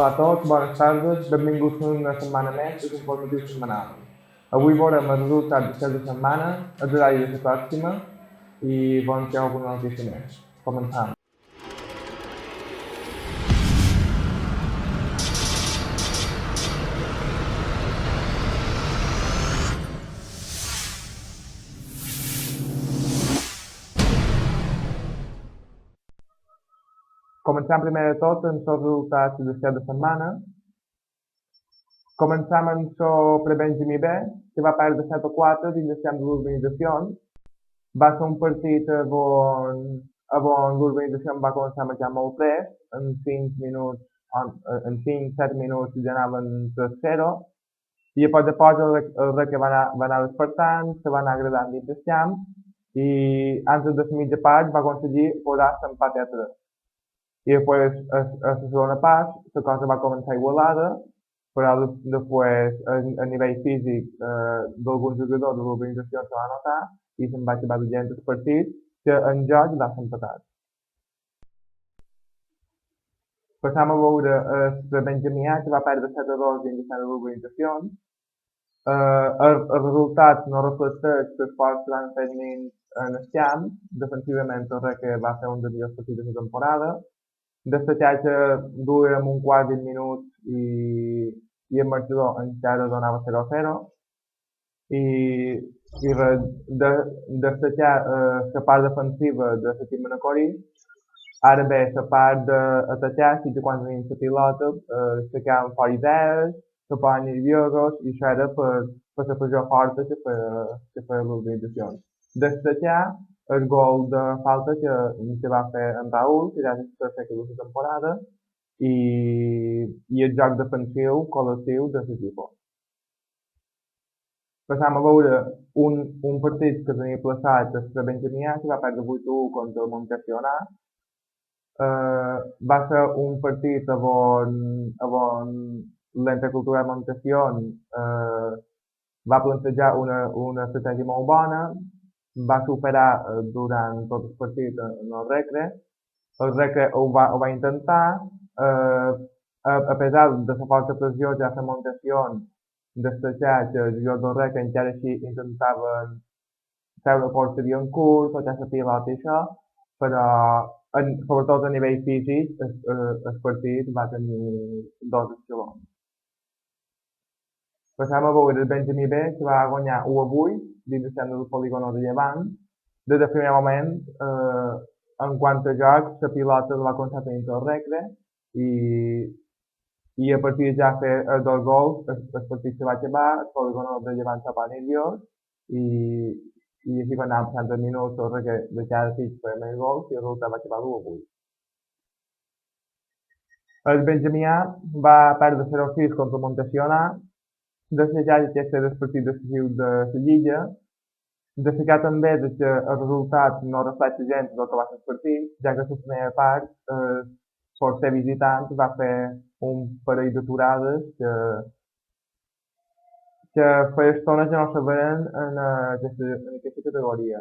Hola a tots, bones tardes, benvinguts a una setmana més de l'informatiu setmanal. Avui veurem els resultats d'aquesta setmana, els horaris de la pròxima i bon que alguna notícia més. Començam. Començam primer de tot amb els resultats d'aquesta setmana. Començam amb el Prebenjamí B, que va perdre 7-4 dins el camp de l'organització. Va ser un partit on l'organització va començar a marcar molt prest, en 5-7 minuts ja anaven 3-0, i a poc a poc el Recre va anar despertant, se va anar agradant dins el camp, i antes de la mitja part va aconseguir posar l'empat a 3. I després, a la segona part, la cosa va començar igualada, però després, a nivell físic d'alguns jugadors de l'organització se va notar i se'n va acabar veient el partit que en joc va ser empatat. Passam a veure el Benjamí A, que va perdre 7-2 dins de l'organització. El resultat no reflecteix l'esforç que van fer en el camp. Defensivament, el Recre va fer un dels millors partits de la temporada. Destacar que duia un quart de minut i el marcador encara donava 0-0 i destacar la part defensiva de l'equip manacorí. Ara bé, la part d'atacar, sí que quan tenim la pilota se quedaven fora idees, se posen nerviosos i això era per la pressió forta que feia l'organització. Destacar el gol de falta que va fer en Raül, que ja és el tercer que du la temporada, i el joc defensiu col·lectiu de l'equip. Passam a veure un partit que tenia plaçat el Benjamí A, que va perdre 8-1 contra el Manacor. Va ser un partit on l'Intercultura de Montación va plantejar una estratègia molt bona, va superar durant tot el partit en el Recre. El Recre ho va intentar, a pesar de la forta pressió ja a la Montació, destacar que els jugadors del Recre encara així intentaven treure porteria en curs, tocar la pilota i això, però sobretot a nivell físic el partit va tenir dos escalons. Passam a veure el Benjamí B, que va guanyar 1-8 dins el centre del polígon de Llevant. Des del primer moment, en quant a joc, la pilota la va començar a tenir el Recre i a partir de ja fer dos gols, el partit se va acabar, el polígon de Llevant se va nerviós i així quan anaven passant els minuts, el Recre de cada sis feia més gols i el resultat va acabar 1-8. El Benjamí A va perdre 0-6 contra el Montació A, destacar que aquest és el partit decisiu de la Lliga. Destacar també que el resultat no reflecta gens del que va ser el partit, ja que la primera part, per ser visitant, va fer un parell d'aturades que feia estona que no se veien en aquesta categoria.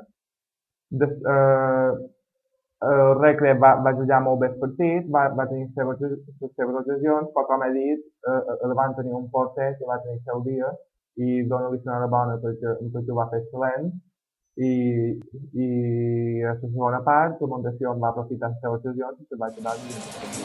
El Recre va jugar molt bé el partit, va tenir les seves ocasions, però com he dit, van tenir un porter que va tenir el seu dia i dona-li l'enhorabona perquè ho va fer excel·lent i a la segona part la Montació va aprofitar les seves ocasions i se va quedar dins el partit.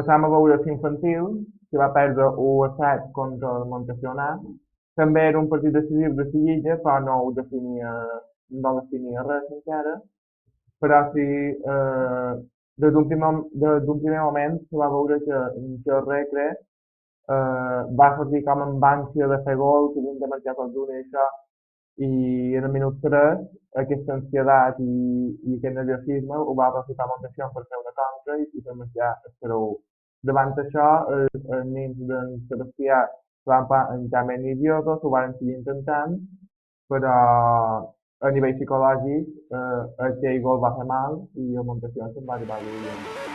Passam a veure l'infantil, que va perdre 1-7 contra el Montessionà. També era un partit decisiu de la Lliga, però no definia res encara. Però sí, des d'un primer moment se va veure que el Recre va sortir com amb ànsia de fer gol, que havien de marcar tots un i això, i en el minut 3 aquesta ansiedat i aquest nerviosisme ho va aprofitar Montesquieu per fer una contra i per marcar el 0-1. Davant això, els nens d'en Sebastià van entrar més nerviosos, ho van seguir intentant, però a nivell psicològic aquell gol va fer mal i el Montesquieu se'n va arribar a l'ull.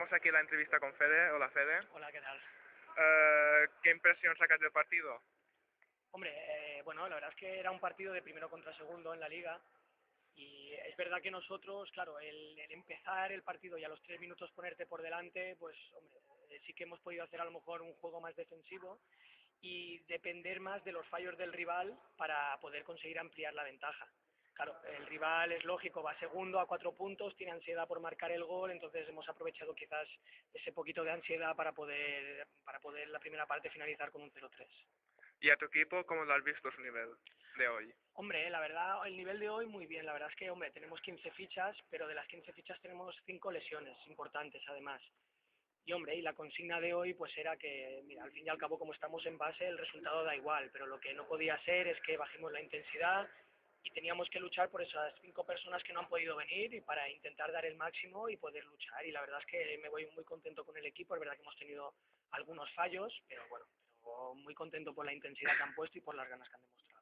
tenemos aquí la entrevista con Fede. Hola, Fede. Hola, ¿qué tal? ¿Qué impresión sacas del partido? Hombre, bueno, la verdad es que era un partido de primero contra segundo en la liga y es verdad que nosotros, claro, el empezar el partido y a los 3 minutos ponerte por delante, pues hombre, sí que hemos podido hacer a lo mejor un juego más defensivo y depender más de los fallos del rival para poder conseguir ampliar la ventaja. Claro, el rival es lógico, va segundo a 4 puntos, tiene ansiedad por marcar el gol, entonces hemos aprovechado quizás ese poquito de ansiedad para poder la primera parte finalizar con un 0-3. ¿Y a tu equipo cómo lo has visto su nivel de hoy? Hombre, la verdad, el nivel de hoy muy bien. La verdad es que, hombre, tenemos 15 fichas, pero de las 15 fichas tenemos 5 lesiones importantes, además. Y, hombre, y la consigna de hoy, pues era que, mira, al fin y al cabo, como estamos en base, el resultado da igual, pero lo que no podía ser es que bajemos la intensidad y teníamos que luchar por esas 5 personas que no han podido venir y para intentar dar el máximo y poder luchar. Y la verdad es que me voy muy contento con el equipo. Es verdad que hemos tenido algunos fallos, pero bueno, pero muy contento por la intensidad que han puesto y por las ganas que han demostrado.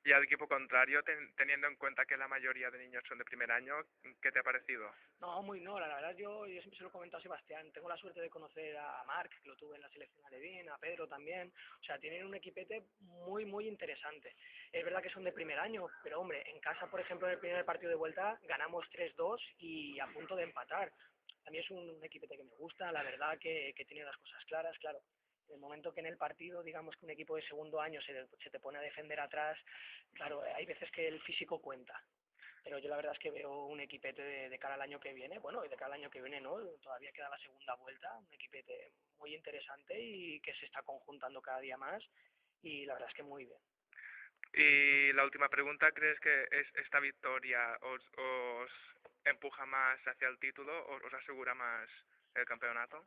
Y al equipo contrario, teniendo en cuenta que la mayoría de niños son de primer año, ¿qué te ha parecido? No, la verdad yo siempre se lo he comentado a Sebastián, tengo la suerte de conocer a Marc, que lo tuve en la selección alevín, a Pedro también, o sea, tienen un equipete muy interesante. Es verdad que son de primer año, pero hombre, en casa, por ejemplo, en el primer partido de vuelta ganamos 3-2 y a punto de empatar. A mí es un equipete que me gusta, la verdad que tiene las cosas claras, claro. En el momento que en el partido, digamos que un equipo de segundo año se te pone a defender atrás, claro, hay veces que el físico cuenta, pero yo la verdad es que veo un equipete de cara al año que viene, bueno, y de cara al año que viene no, todavía queda la segunda vuelta, un equipete muy interesante y que se está conjuntando cada día más y la verdad es que muy bien. Y la última pregunta, ¿crees que esta victoria os empuja más hacia el título o os asegura más el campeonato?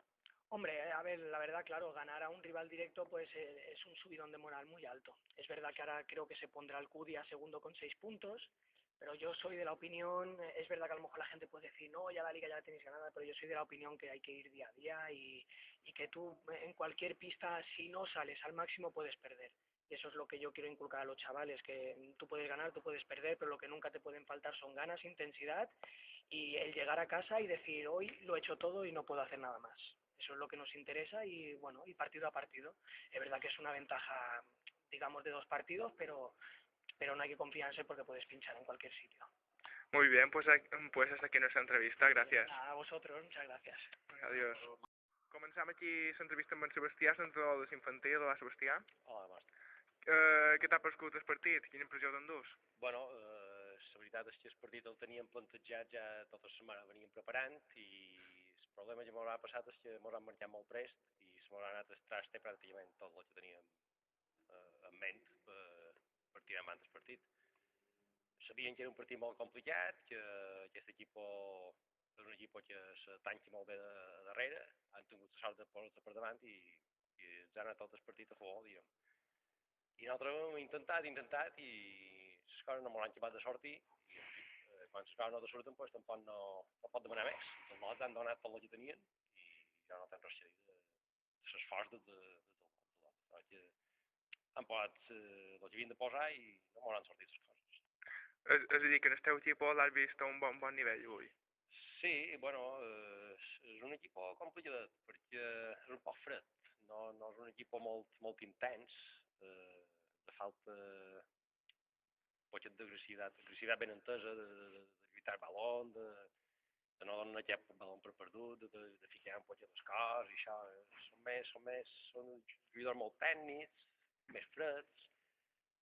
Hombre, a ver, la verdad, claro, ganar a un rival directo pues es un subidón de moral muy alto. Es verdad que ahora creo que se pondrá el Cudia segundo con 6 puntos, pero yo soy de la opinión, es verdad que a lo mejor la gente puede decir, no, ya la liga ya la tenéis ganada, pero yo soy de la opinión que hay que ir día a día y que tú en cualquier pista, si no sales al máximo, puedes perder. Y eso es lo que yo quiero inculcar a los chavales, que tú puedes ganar, tú puedes perder, pero lo que nunca te pueden faltar son ganas, intensidad y el llegar a casa y decir, hoy lo he hecho todo y no puedo hacer nada más. Eso es lo que nos interesa y bueno, y partido a partido. Es verdad que es una ventaja, digamos, de 2 partidos, pero no hay que confiarse porque puedes pinchar en cualquier sitio. Muy bien, pues hasta aquí nuestra entrevista, gràcies. A vosotros, muchas gracias. Adiós. Comencem aquí l'entrevista amb en Sebastià, l'entrenador de l'infantil. Hola, Sebastià. Hola, Marc. Què t'ha prescut el partit? Quina impressió t'endús? Bueno, la veritat és que el partit el teníem plantejat ja tota la setmana, veníem preparant i el problema que m'haurà passat és que m'hauran marcat molt prest i se m'haurà anat el traste pràcticament tot el que teníem en ment per tirar endavant el partit. Sabien que era un partit molt complicat, que aquest equip és un equip que se tanca molt bé de darrere, han tingut la sort de posar-se per davant i ens ha anat tot el partit a favor, diguem. I nosaltres hem intentat i les coses no m'ho han acabat de sortir i quan les coses no te surten doncs tampoc no pot demanar més. Els nosaltres han donat tot el que tenien i ja no tenen res a dir de l'esforç de tot. Han posat el que havien de posar i no m'ho han sortit les coses. És a dir, que en el teu equip l'has vist a un bon nivell avui. Sí, bueno, és un equip complicat perquè és un poc fred, no és un equip molt intens, de falta un poquet d'agressivitat ben entesa, de lluitar el baló, de no donar aquest baló per perdut, de ficar un poquet les coses i això. Són jugadors molt tècnics, més freds,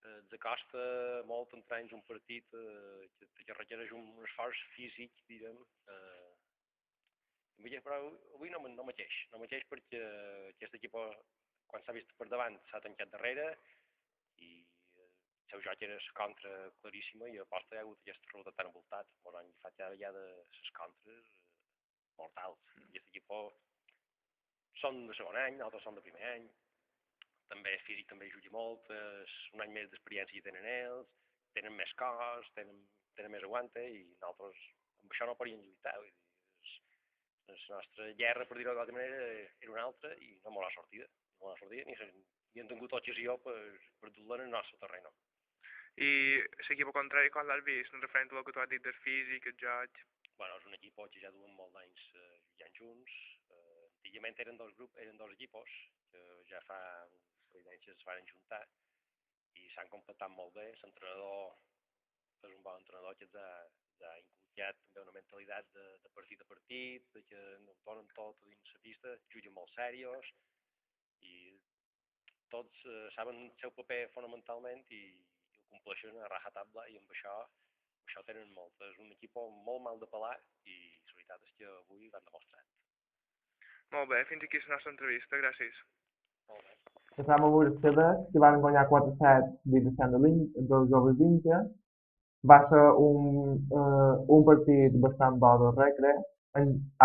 ens acosta molt entrar en un partit que requereix un esforç físic, diguem, però avui no mateix perquè aquest equip quan s'ha vist per davant s'ha tancat darrere i el seu joc era la contra claríssima i aposta hi ha hagut aquesta ruta tan envoltat. Ens han agafat ja de les contres mortals. Aquest equip són de segon any, altres són de primer any, també físic també juga molt, un any més d'experiència que tenen ells, tenen més cos, tenen més aguante i nosaltres amb això no podíem lluitar. Vull dir, la nostra guerra, per dir-ho d'altra manera, era una altra i no m'ho ha sortida. No m'ho ha sortida ni hem tingut ocasió per dur-la en el nostre terreny. I l'equip contrari, com l'has vist, en referent a el que tu has dit del físic, el joc? Bueno, és un equip que ja duen molt d'anys jugant junts, inicialment eren dos equipos, que ja fa uns es van juntar i s'han completat molt bé. L'entrenador és un bon entrenador que ens ha inculcat també una mentalitat de partit a partit, que no donen tot dins la pista, juguen molt serios i tots saben el seu paper fonamentalment i ho compleixen a rajatabla, i amb això tenen molt. És un equip molt mal de pelar i la veritat és que avui l'han demostrat. Molt bé, fins aquí la nostra entrevista, gràcies. Molt bé. Passam a veure els cadets, que van guanyar 4-7 dins dels joves d'Inca. Va ser un partit bastant bo del Recre.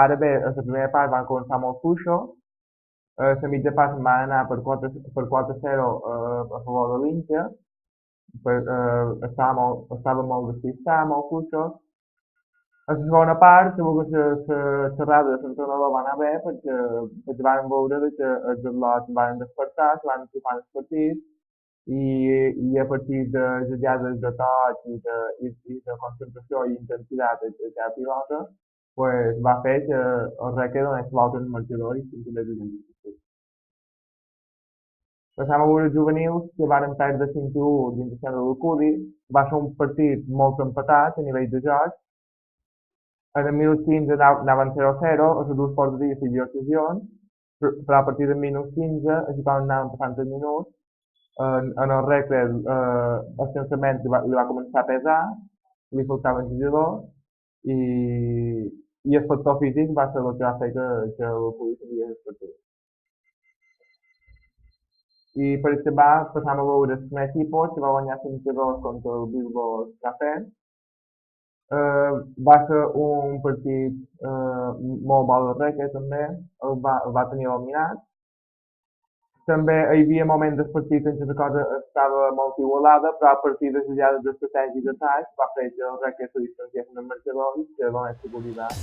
Ara bé, a la primera part van començar molt fluixos. A la mitja part se'n van anar per 4-0 a favor de l'Inca. Estava molt despistat, molt fluixos. A la segona part, segur que la xerrada de l'entrenador va anar bé perquè van veure que els atlots van despertar, se van enxufar el partit i a partir de jugades de toc i de concentració i intensitat de cada pilota va fer que el Recre donés volta en el marcador i s'intentés dins el partit. Passam a veure els juvenils, que van perdre 5-1 dins el centre del Cudi. Va ser un partit molt empatat a nivell de joc. En el minut 15 anaven 0-0, a les dues porteries hi havia ocasions, però a partir del minut 15, així com anaven passant els minuts, en el Recre el cansament li va començar a pesar, li faltaven jugadors i el factor físic va ser el que va fer que el Cudi s'havia despertat. I per acabar passam a veure el primer equip, que va guanyar 5-2 contra el Bilbo Cafè. Va ser un partit molt bo del Recre també, el va tenir eliminat. També hi havia moments del partit en què la cosa estava molt igualada, però a partir de jugades d'estratègia d'atac va fer que el Recre se distanciés en el marcador i que donés seguretat.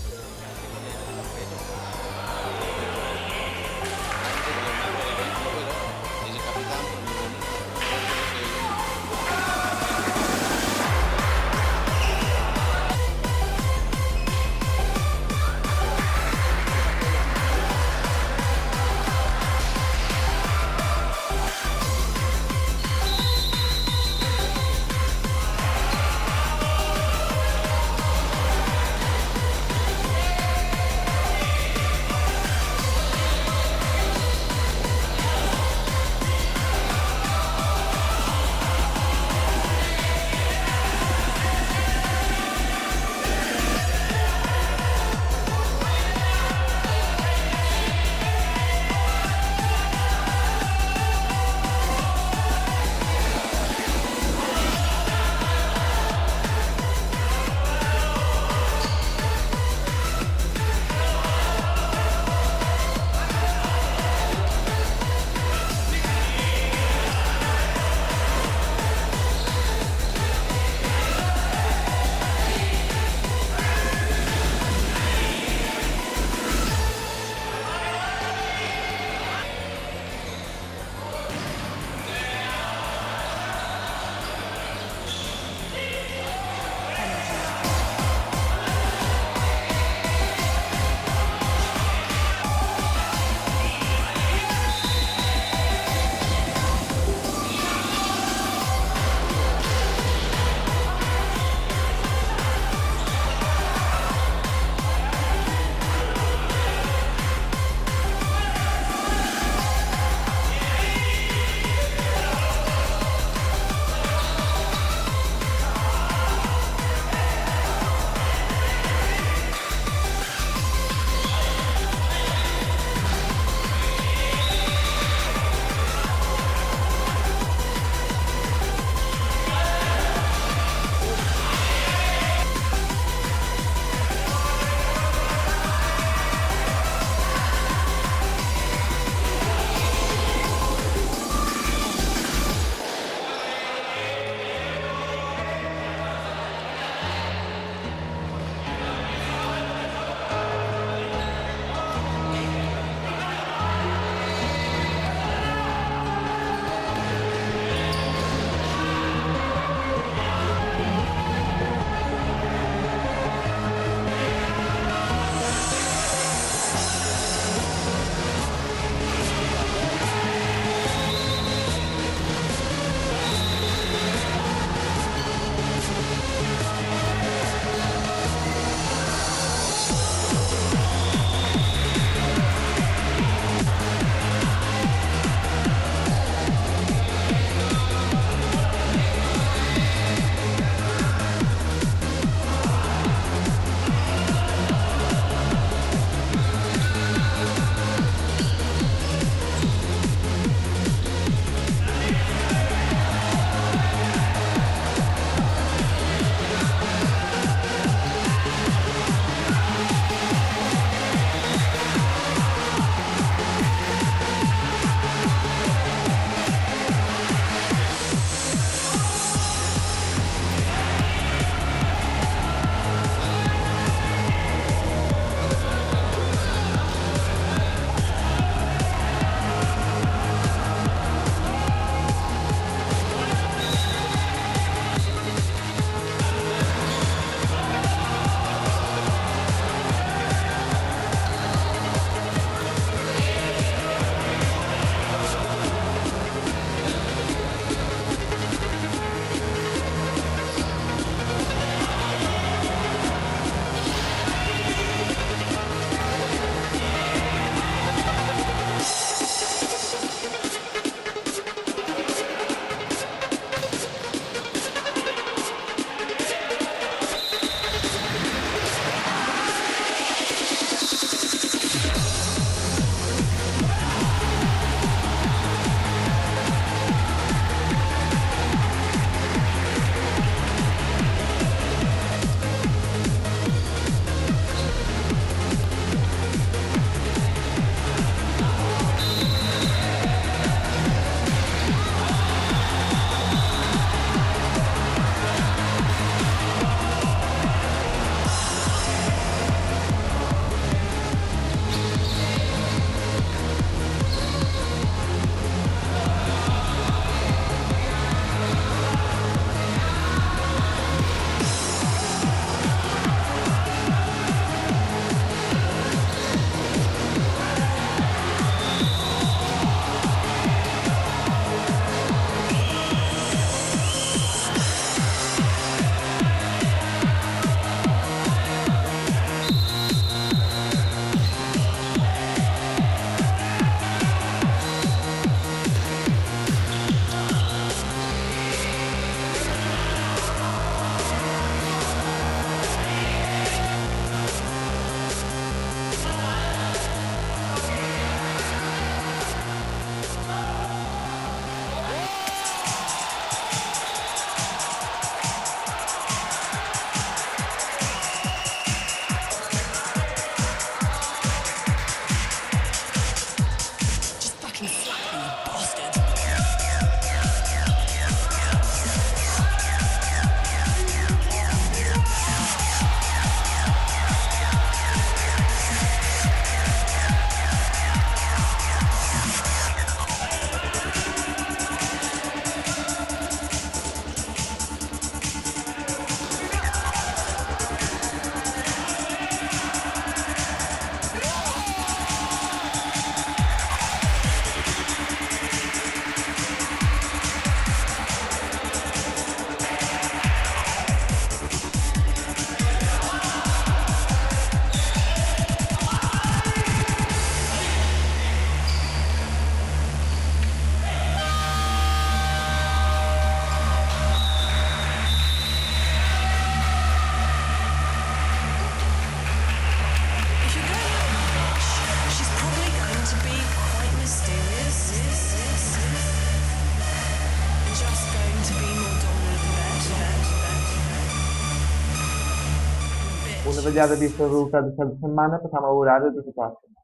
una vegada vist els resultats de la setmana, passam a l'horari de la pròxima.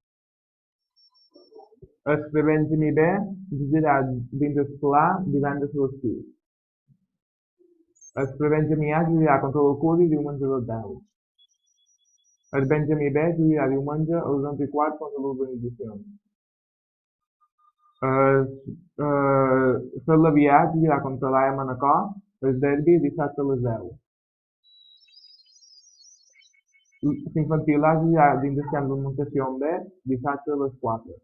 El que Benjamí B llegirà dins el pla divendres a les 6. El que Benjamí A llegirà contra l'Alcúdia diumenge a les 10. El Benjamí B llegirà diumenge a les 11:15 contra l'Urbanització. L'Avià llegirà contra l'AE Manacor el derbi dissabte a les 10. L'infantil A llegirà dins el camp d'Muntació B dissabte a les 4.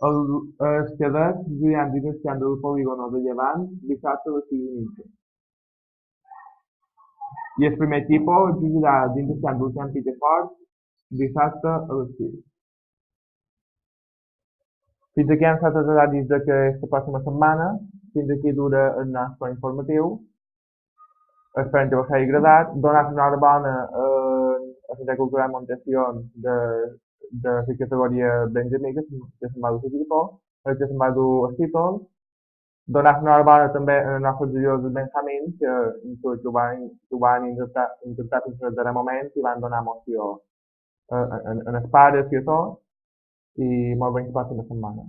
Els cadets llegeiran dins el camp del polígon de Llevant dissabte a les 6:30. I el primer tipus llegirà dins el camp del camp Pitefort dissabte a les 6. Fins aquí han estat els horaris d'aquesta pròxima setmana. Fins aquí dura el nostre informatiu. Esperem que us hagi agradat. Donar l'enhorabona a la Recreatiu de la categoria Benjamí, que se'n va dur l'equip, que se'n va dur el títol. Donar l'enhorabona també als nostres jugadors benjamins, que ho van intentar fins al darrer moment i van donar emoció als pares i a tots. I molt bona pròxima setmana.